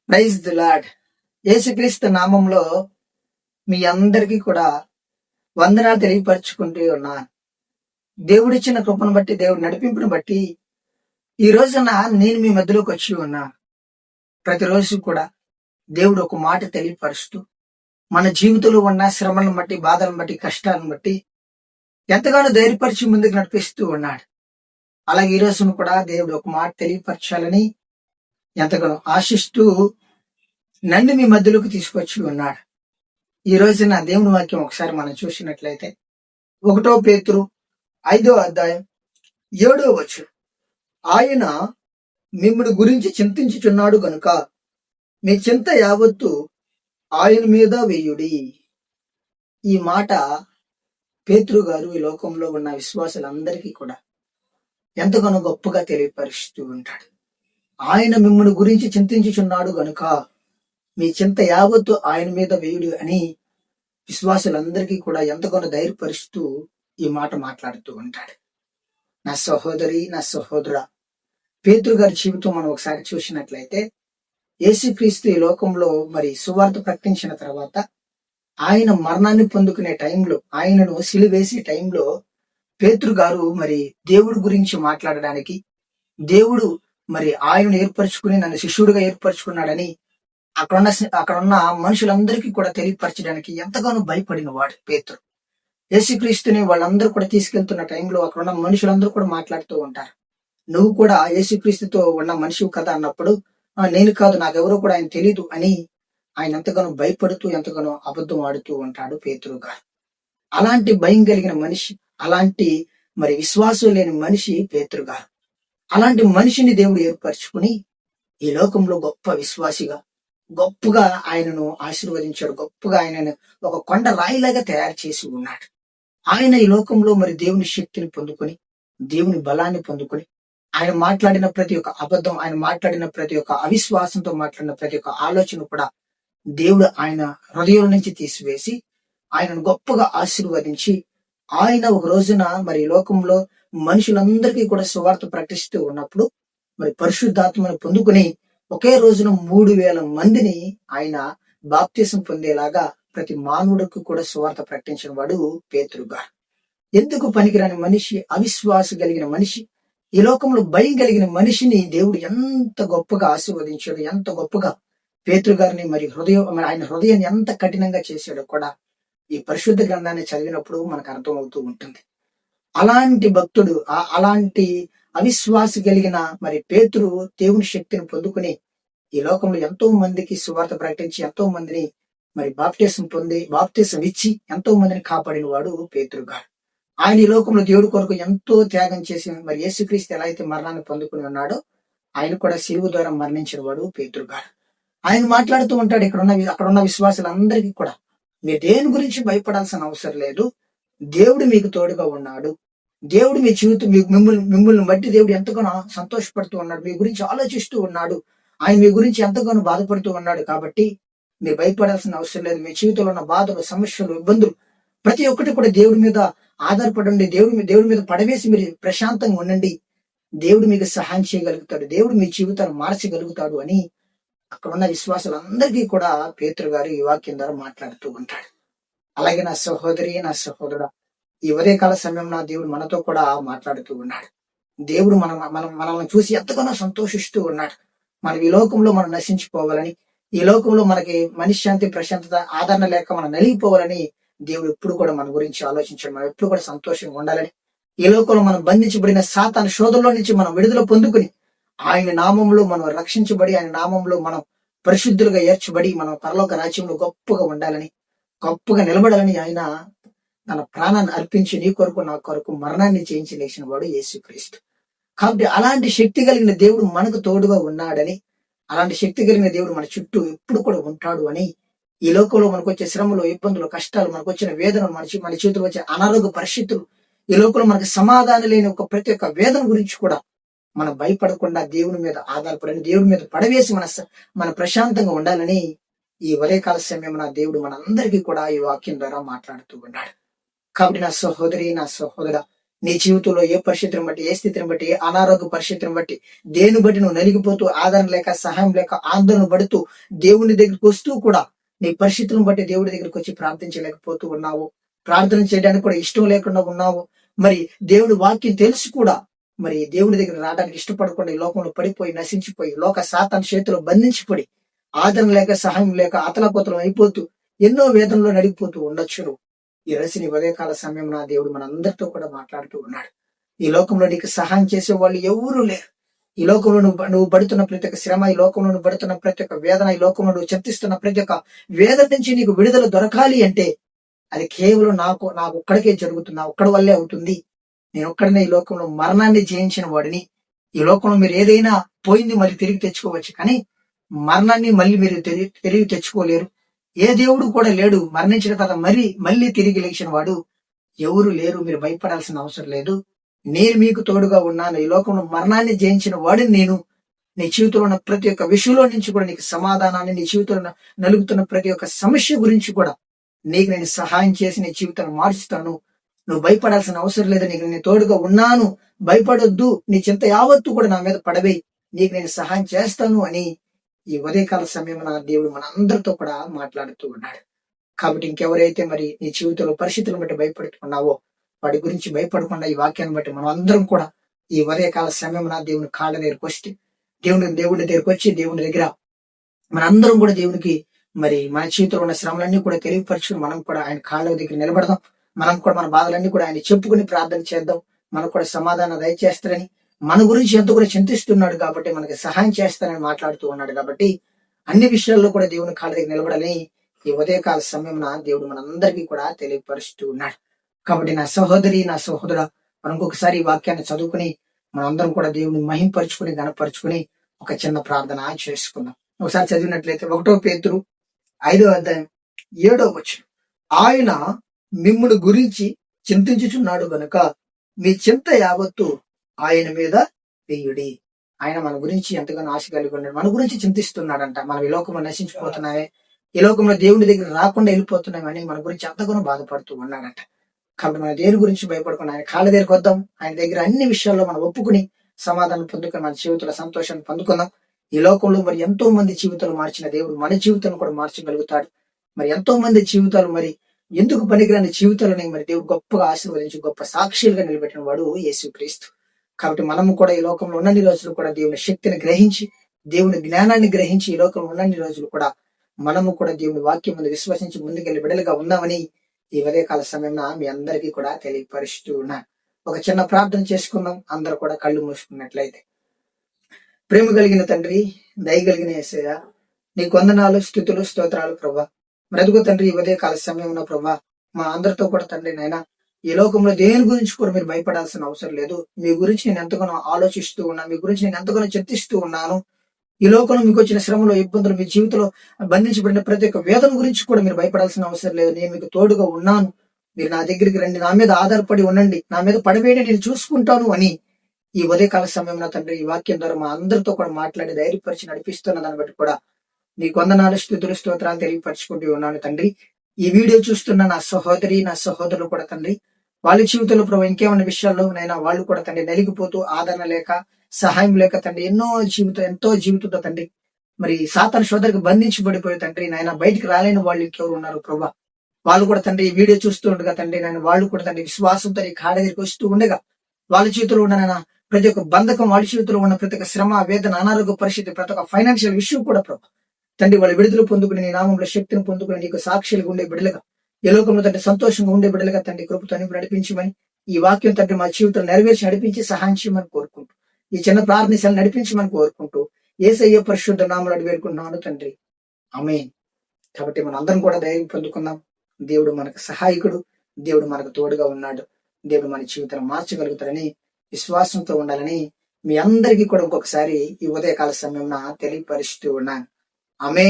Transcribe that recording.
Praise the lord. యేసుక్రీస్తు నామంలో మీ అందరికీ కూడా వందనాలు తెలియపరుచుకుంటూ ఉన్నాను. దేవుడిచ్చిన కృపను బట్టి, దేవుడి నడిపింపును బట్టి ఈ రోజున నేను మీ మధ్యలోకి వచ్చి ఉన్నాను. ప్రతిరోజు కూడా దేవుడు ఒక మాట తెలియపరుస్తూ మన జీవితంలో ఉన్న శ్రమలను బట్టి, బాధలను బట్టి, కష్టాలను బట్టి ఎంతగానో ధైర్యపరిచి ముందుకు నడిపిస్తూ ఉన్నాడు. అలాగే ఈ రోజున కూడా దేవుడు ఒక మాట తెలియపరచాలని ఎంతగానో ఆశిస్తూ నన్ను మీ మధ్యలోకి తీసుకొచ్చి ఉన్నాడు. ఈ రోజున దేవుని వాక్యం ఒకసారి మనం చూసినట్లయితే 1 పేతురు 5వ అధ్యాయం 7వ వచనం, ఆయన మిమ్ముడి గురించి చింతించుచున్నాడు గనుక మీ చింత యావత్తు ఆయన మీద వేయుడి. ఈ మాట పేతురు గారు ఈ లోకంలో ఉన్న విశ్వాసులందరికీ కూడా ఎంతగానో గొప్పగా తెలియపరుస్తూ ఉంటాడు. ఆయన మిమ్ముడి గురించి చింతించుచున్నాడు గనుక మీ చింత యావత్తు ఆయన మీద వేయుడు అని విశ్వాసులందరికీ కూడా ఎంతగానో ధైర్యపరుస్తూ ఈ మాట మాట్లాడుతూ ఉంటాడు. నా సహోదరి, నా సహోదరా, పేతురు గారి జీవితం మనం ఒకసారి చూసినట్లయితే యేసుక్రీస్తు ఈ లోకంలో మరి సువార్త ప్రకటించిన తర్వాత ఆయన మరణాన్ని పొందుకునే టైంలో, ఆయనను సిలువేసే టైంలో పేతురు గారు మరి దేవుడి గురించి మాట్లాడడానికి, దేవుడు మరి ఆయనను ఏర్పరచుకుని నన్ను శిష్యుడిగా ఏర్పరచుకున్నాడని అక్కడున్న మనుషులందరికీ కూడా తెలియపరచడానికి ఎంతగానో భయపడిన వాడు పేతురు. యేసుక్రీస్తుని వాళ్ళందరూ కూడా తీసుకెళ్తున్న టైంలో అక్కడున్న మనుషులందరూ కూడా మాట్లాడుతూ ఉంటారు. నువ్వు కూడా యేసుక్రీస్తుతో ఉన్న మనిషివి కదా అన్నప్పుడు, నేను కాదు, నాకెవరో కూడా ఆయన తెలీదు అని ఆయన ఎంతగానో భయపడుతూ ఎంతగానో అబద్ధం ఆడుతూ ఉంటాడు పేతురు గారు. అలాంటి భయం కలిగిన మనిషి, అలాంటి మరి విశ్వాసం లేని మనిషి పేతురు గారు. అలాంటి మనిషిని దేవుడు ఏర్పరచుకుని ఈ లోకంలో గొప్ప విశ్వాసిగా, గొప్పగా ఆయనను ఆశీర్వదించాడు. గొప్పగా ఆయనను ఒక కొండ రాయిలాగా తయారు చేసి ఉన్నాడు. ఆయన ఈ లోకంలో మరి దేవుని శక్తిని పొందుకొని, దేవుని బలాన్ని పొందుకొని, ఆయన మాట్లాడిన ప్రతి ఒక్క అబద్ధం, ఆయన మాట్లాడిన ప్రతి ఒక్క అవిశ్వాసంతో మాట్లాడిన ప్రతి ఒక్క ఆలోచన కూడా దేవుడు ఆయన హృదయం నుంచి తీసివేసి ఆయనను గొప్పగా ఆశీర్వదించి, ఆయన ఒక రోజున మరి లోకంలో మనుషులందరికీ కూడా సువార్త ప్రకటిస్తూ ఉన్నప్పుడు మరి పరిశుద్ధాత్మను పొందుకుని ఒకే రోజున 3,000 మందిని ఆయన బాప్తిసం పొందేలాగా ప్రతి మానవుడికి కూడా సువార్త ప్రకటించిన వాడు పేతురు గారు. ఎందుకు పనికిరాని మనిషి, అవిశ్వాస కలిగిన మనిషి, ఈ లోకంలో భయం కలిగిన మనిషిని దేవుడు ఎంత గొప్పగా ఆశీర్వదించాడు, ఎంత గొప్పగా పేతురు గారిని మరి ఆయన హృదయాన్ని ఎంత కఠినంగా చేశాడో కూడా ఈ పరిశుద్ధ గ్రంథాన్ని చదివినప్పుడు మనకు అర్థమవుతూ ఉంటుంది. అలాంటి భక్తుడు, అలాంటి అవిశ్వాసి కలిగిన మరి పేతురు దేవుని శక్తిని పొందుకుని ఈ లోకంలో ఎంతో మందికి సువార్త ప్రకటించి ఎంతో మందిని మరి బాప్టిజం ఇచ్చి ఎంతో మందిని కాపాడిన వాడు పేతురు గారు. ఆయన ఈ లోకంలో దేవుడి కొరకు ఎంతో త్యాగం చేసి మరి యేసుక్రీస్తు ఎలా అయితే మరణాన్ని పొందుకుని ఉన్నాడో ఆయన కూడా శిలువ ద్వారా మరణించిన వాడు పేతురు గారు. ఆయన మాట్లాడుతూ ఉంటాడు అక్కడున్న విశ్వాసులందరికీ కూడా, మీరు దేని గురించి భయపడాల్సిన అవసరం లేదు, దేవుడు మీకు తోడుగా ఉన్నాడు. దేవుడు మీ జీవితం మిమ్మల్ని బట్టి దేవుడు ఎంతగానో సంతోషపడుతూ ఉన్నాడు, మీ గురించి ఆలోచిస్తూ ఉన్నాడు, ఆయన మీ గురించి ఎంతగానో బాధపడుతూ ఉన్నాడు. కాబట్టి మీరు భయపడాల్సిన అవసరం లేదు. మీ జీవితంలో ఉన్న బాధలు, సమస్యలు, ఇబ్బందులు ప్రతి ఒక్కటి కూడా దేవుడి మీద ఆధారపడండి, దేవుడి మీద పడవేసి మీరు ప్రశాంతంగా ఉండండి. దేవుడు మీకు సహాయం చేయగలుగుతాడు, దేవుడు మీ జీవితాన్ని మార్చగలుగుతాడు అని అక్కడ ఉన్న విశ్వాసులందరికీ కూడా పేతురు గారు ఈ వాక్యం ద్వారా మాట్లాడుతూ ఉంటాడు. అలాగే నా సహోదరి, నా సహోదరుడా, ఈ ఉదయకాల సమయం నా దేవుడు మనతో కూడా మాట్లాడుతూ ఉన్నాడు. దేవుడు మనల్ని చూసి ఎంతగానో సంతోషిస్తూ ఉన్నాడు. మనం ఈ లోకంలో మనం నశించిపోవాలని, ఈ లోకంలో మనకి మనశ్శాంతి, ప్రశాంతత, ఆదరణ లేక మనం నలిగిపోవాలని దేవుడు ఎప్పుడు కూడా మన గురించి ఆలోచించాడు. మనం ఎప్పుడు కూడా సంతోషంగా ఉండాలని, ఈ లోకంలో మనం బంధించబడిన సాతాను శోధనలో నుంచి మనం విడుదల పొందుకుని ఆయన నామంలో మనం రక్షించబడి, ఆయన నామంలో మనం పరిశుద్ధులుగా ఏర్చబడి మనం పరలోక రాజ్యంలో గొప్పగా ఉండాలని, గొప్పగా నిలబడాలని ఆయన తన ప్రాణాన్ని అర్పించి నీ కొరకు నా కొరకు మరణాన్ని చేయించి లేచిన వాడు యేసుక్రీస్తు. కాబట్టి అలాంటి శక్తి కలిగిన దేవుడు మనకు తోడుగా ఉన్నాడని, అలాంటి శక్తి కలిగిన దేవుడు మన చుట్టూ ఎప్పుడు కూడా ఉంటాడు అని, ఈ లోకంలో మనకు వచ్చే శ్రమలు, ఇబ్బందులు, కష్టాలు, మనకు వచ్చిన వేదనలు, మన చేతులు వచ్చే అనారోగ్య పరిస్థితులు, ఈ లోకంలో మనకు సమాధానం లేని ప్రతి ఒక్క వేదన గురించి కూడా మనం భయపడకుండా దేవుని మీద ఆధారపడని, దేవుడి మీద పడవేసి మన ప్రశాంతంగా ఉండాలని ఈ ఉదయకాల సమయం నా దేవుడు మనందరికీ కూడా ఈ వాక్యం ద్వారా మాట్లాడుతూ ఉన్నాడు. కాబట్టి నా సహోదరి, నా సహోదర, నీ జీవితంలో ఏ పరిస్థితిని బట్టి, ఏ స్థితిని బట్టి, ఏ అనారోగ్య పరిస్థితిని బట్టి, దేని బట్టి నువ్వు నలిగిపోతూ, ఆదరణ లేక, సహాయం లేక, ఆందోళన పడుతూ, దేవుని దగ్గరికి వస్తూ కూడా నీ పరిస్థితులను బట్టి దేవుడి దగ్గరికి వచ్చి ప్రార్థించలేకపోతూ ఉన్నావు, ప్రార్థన చేయడానికి కూడా ఇష్టం లేకుండా ఉన్నావు, మరి దేవుడి వాక్యం తెలిసి కూడా మరి దేవుడి దగ్గర రావడానికి ఇష్టపడకుండా ఈ లోకంలో పడిపోయి నశించిపోయి లోక సాతాను చేతిలో బంధించిపడి ఆదరణ లేక, సహాయం లేక, అతలకుతలం అయిపోతూ ఎన్నో వేదనలో నడిగిపోతూ ఉండొచ్చు నువ్వు. ఈ రసిని ఉదయకాల సమయం నా దేవుడు మనందరితో కూడా మాట్లాడుతూ ఉన్నాడు. ఈ లోకంలో నీకు సహాయం చేసే వాళ్ళు ఎవరూ లేరు. ఈ లోకంలో నువ్వు పడుతున్న ప్రతి ఒక్క శ్రమ, ఈ లోకంలో నువ్వు పడుతున్న ప్రతి ఒక్క వేదన, ఈ లోకంలో నువ్వు చింతిస్తున్న ప్రతి ఒక్క వేదన నుంచి నీకు విడుదల దొరకాలి అంటే అది కేవలం నాకు ఒక్కడికే జరుగుతుంది, నా ఒక్కడి వల్లే అవుతుంది. నేను ఒక్కడినే ఈ లోకంలో మరణాన్ని జయించిన వాడిని. ఈ లోకంలో మీరు ఏదైనా పోయింది మళ్ళీ తిరిగి తెచ్చుకోవచ్చు, కానీ మరణాన్ని మళ్ళీ మీరు తిరిగి తెచ్చుకోలేరు. ఏ దేవుడు కూడా లేడు, మరణించిన తర్వాత మళ్ళీ తిరిగి లేచిన వాడు ఎవరు లేరు. మీరు భయపడాల్సిన అవసరం లేదు. నేను మీకు తోడుగా ఉన్నాను. ఈ లోకంలో మరణాన్ని జయించిన వాడిని నేను. నీ జీవితంలో ఉన్న ప్రతి ఒక్క విషయంలో నుంచి కూడా నీకు సమాధానాన్ని, నీ జీవితంలో నలుగుతున్న ప్రతి ఒక్క సమస్య గురించి కూడా నీకు నేను సహాయం చేసి నీ జీవితాన్ని మార్చుతాను. నువ్వు భయపడాల్సిన అవసరం లేదు. నీకు నేను తోడుగా ఉన్నాను, భయపడొద్దు, నీ చింత యావత్తు కూడా నా మీద పడవే, నీకు నేను సహాయం చేస్తాను అని ఈ ఉదయకాల సమయం నా దేవుడు మన అందరితో కూడా మాట్లాడుతూ ఉన్నాడు. కాబట్టి ఇంకెవరైతే మరి నీ జీవితంలో పరిస్థితులను బట్టి భయపడుతున్నావో వాడి గురించి భయపడకుండా ఈ వాక్యాన్ని బట్టి మనం అందరం కూడా ఈ ఉదయకాల సమయం నా దేవుని కాళ్ళ దగ్గరికి వస్తే దేవుడి దగ్గరికి వచ్చి దేవుని దగ్గర మనందరం కూడా దేవునికి మరి మన జీవితంలో ఉన్న శ్రమలన్నీ కూడా తెలియపరచుకుని మనం కూడా ఆయన కాళ్ళ దగ్గర నిలబడదాం. మనం కూడా మన బాధలన్నీ కూడా ఆయన చెప్పుకుని ప్రార్థన చేద్దాం. మనకు కూడా సమాధానం దయచేస్తారని, మన గురించి ఎంతో కూడా చింతిస్తున్నాడు కాబట్టి మనకి సహాయం చేస్తానని మాట్లాడుతూ ఉన్నాడు కాబట్టి అన్ని విషయాల్లో కూడా దేవుని కాళ్ళ దగ్గర నిలబడాలని ఈ ఉదయకాల సమయం దేవుడు మనందరికీ కూడా తెలియపరుస్తూ ఉన్నాడు. కాబట్టి నా సహోదరి, నా సహోదర, మనం ఇంకొకసారి ఈ వాక్యాన్ని చదువుకుని మనందరం కూడా దేవుని మహింపరుచుకుని గణపరుచుకుని ఒక చిన్న ప్రార్థన చేసుకుందాం. ఒకసారి చదివినట్లయితే 1 పేతురు 5:7 ఆయన మిమ్మును గురించి చింతించుచున్నాడు గనుక మీ చింత యావత్తు ఆయన మీద వేయుడి. ఆయన మన గురించి ఎంతగానో ఆశ కలిగి ఉన్నాడు, మన గురించి చింతిస్తున్నాడంట. మనం ఈ లోకంలో నశించిపోతున్నామే, ఈ లోకంలో దేవుడి దగ్గర రాకుండా వెళ్ళిపోతున్నామని మన గురించి ఎంతగానో బాధపడుతూ ఉన్నాడంట. కాబట్టి మన దేవుని గురించి భయపడకుండా ఆయన కాళ్ళ దగ్గరికి వద్దాం. ఆయన దగ్గర అన్ని విషయాల్లో మనం ఒప్పుకుని సమాధానం పొందుకొని మన జీవితంలో సంతోషాన్ని పొందుకుందాం. ఈ లోకంలో మరి ఎంతో మంది జీవితాలు మార్చిన దేవుడు మన జీవితాలను కూడా మార్చగలుగుతాడు. మరి ఎంతో మంది జీవితాలు మరి ఎందుకు పనికిరాని జీవితాలని మరి దేవుడు గొప్పగా ఆశీర్వదించి గొప్ప సాక్షులుగా నిలబెట్టిన వాడు యేసుక్రీస్తు. కాబట్టి మనము కూడా ఈ లోకంలో ఉన్నన్ని రోజులు కూడా దేవుని శక్తిని గ్రహించి, దేవుని జ్ఞానాన్ని గ్రహించి ఈ లోకంలో ఉన్నన్ని రోజులు కూడా మనము కూడా దేవుని వాక్యం ముందు విశ్వసించి ముందుకెళ్ళి బిడ్డలుగా ఉందామని ఈ ఉదయకాల సమయంలో మీ అందరికీ కూడా తెలియపరుస్తూ ఉన్నాను. ఒక చిన్న ప్రార్థన చేసుకుందాం. అందరూ కూడా కళ్ళు మూసుకున్నట్లయితే. ప్రేమ కలిగిన తండ్రి, దయ కలిగిన యేసయ్య, నీకు వందనాలు, స్తుతులు, స్తోత్రాలు ప్రభా. బ్రతుకు తండ్రి, ఈ ఉదయకాల సమయంలో ప్రభా మా అందరితో కూడా తండ్రి నాయనా ఈ లోకంలో దేని గురించి కూడా మీరు భయపడాల్సిన అవసరం లేదు. మీ గురించి నేను ఎంతగానో ఆలోచిస్తూ ఉన్నాను, మీ గురించి నేను ఎంతగానో చింతిస్తూ ఉన్నాను. ఈ లోకంలో మీకు వచ్చిన శ్రమలు, ఇబ్బందులు, మీ జీవితంలో బంధించబడిన ప్రతి ఒక్క వేదన గురించి కూడా మీరు భయపడాల్సిన అవసరం లేదు. నేను మీకు తోడుగా ఉన్నాను, మీరు నా దగ్గరికి రండి, నా మీద ఆధారపడి ఉండండి, నా మీద పడవేయండి, నేను చూసుకుంటాను అని ఈ ఉదయకాల సమయంలో తండ్రి ఈ వాక్యం ద్వారా మా అందరితో కూడా మాట్లాడి ధైర్యపరిచి నడిపిస్తున్న దాన్ని బట్టి కూడా నీకు వందనాలు, స్తుతులు, స్తోత్రాలు తెలియపరచుకుంటూ ఉన్నాను తండ్రి. ఈ వీడియో చూస్తున్న నా సహోదరి, నా సహోదరులు కూడా తండ్రి వాళ్ళ జీవితంలో ప్రభు ఇంకేమన్నా విషయాల్లో నైనా వాళ్ళు కూడా తండ్రి నలిగిపోతూ ఆదరణ లేక, సహాయం లేక తండ్రి ఎంతో జీవితంతో తండ్రి మరి సాతాను శోధనకు బంధించబడిపోయి తండ్రి నాయన బయటికి రాలేని వాళ్ళు ఇంకెవరు ఉన్నారు ప్రభా. వాళ్ళు కూడా తండ్రి ఈ వీడియో చూస్తూ ఉండగా తండ్రి నాయన వాళ్ళు కూడా తండ్రి విశ్వాసంతో ఈ కాళ్ళ దగ్గరికి వస్తూ ఉండగా వాళ్ళ చేతిలో ఉన్న ప్రతి ఒక్క బంధకం, వాళ్ళ చేతిలో ఉన్న ప్రతి ఒక్క శ్రమ, వేదన, అనారోగ్య పరిస్థితి, ప్రతి ఒక్క ఫైనాన్షియల్ విషయం కూడా ప్రభా తండ్రి వాళ్ళు విడుదల పొందుకుని నీ నామంలో శక్తిని పొందుకుని నీకు సాక్షులుగా ఉండే బిడ్డలుగా, ఈ లోకంలో తండ్రి సంతోషంగా ఉండే బిడ్డలుగా తండ్రి కృపతో నడిపించమని, ఈ వాక్యం తండ్రి మా జీవితం నెరవేర్చి నడిపించి సహాయం చేయమని కోరుకుంటూ, ఈ చిన్న ప్రార్థనలు నడిపించమని కోరుకుంటూ యేసయ్య పరిశుద్ధ నామములో అడిగి వేడుకుంటున్నాను తండ్రి, ఆమేన్. కాబట్టి మనం అందరం కూడా ధైర్యం పొందుకుందాం. దేవుడు మనకు సహాయకుడు, దేవుడు మనకు తోడుగా ఉన్నాడు, దేవుడు మన జీవితాన్ని మార్చగలుగుతారని విశ్వాసంతో ఉండాలని మీ అందరికీ కూడా ఇంకొకసారి ఈ ఉదయకాల సమయం తెలియపరుస్తూ ఉన్నాను. ఆమేన్.